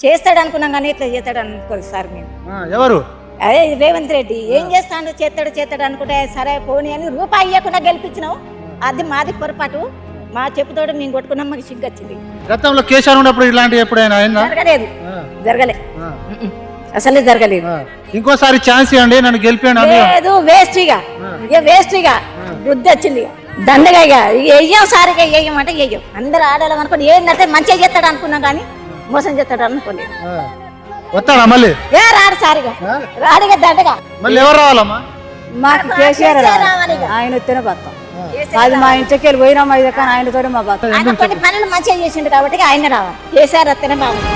చేస్తాడు అనుకున్నాం కానీ ఇట్లా చేస్తాడు అనుకోరు సార్ మేము. ఎవరు? అదే రేవంత్ రెడ్డి ఏం చేస్తాడు, చేస్తాడు అనుకుంటే సరే పోనీ అని రూపాయి ఇవ్వకుండా గెలిపించినావు. అది మాది పొరపాటు. మా చెప్పుతోడు మేము కొట్టుకున్నాం, మాకు సిగ్గు వచ్చింది. గతంలో కేసీఆర్ ఉన్నప్పుడు ఇలాంటివి ఎప్పుడైనా జరగలేదు, అసలే జరగలేదు. ఇంకోసారి ఛాన్స్ ఇవ్వండి, నన్ను గెలిపాను లేదు. వేస్ట్ ఇక బుద్ధి వచ్చింది. దండగా ఇక వెయ్యం సార్, ఇక వెయ్యమంటే వెయ్యం. అందరు ఆడాలి అనుకోండి, ఏంటంటే మంచిగా చేస్తాడు అనుకున్నాం కానీ మోసం చేస్తాడు అనుకోలేదు. వస్తాడా మళ్ళీ? రాడు సార్, ఇక రాడిగా దండగా. మళ్ళీ ఎవరు రావాలమ్మా? మాకు కేసీఆర్ రావాలి, ఆయన వస్తేనే బతాం. అది మా ఇంటికి వెళ్ళి పోయినాం అయితే, కానీ ఆయనతోనే మా బతాం. కొన్ని పనులు మంచిగా చేసిండు కాబట్టి ఆయన రావాలి. కేసీఆర్ వస్తేనే బాగుంది.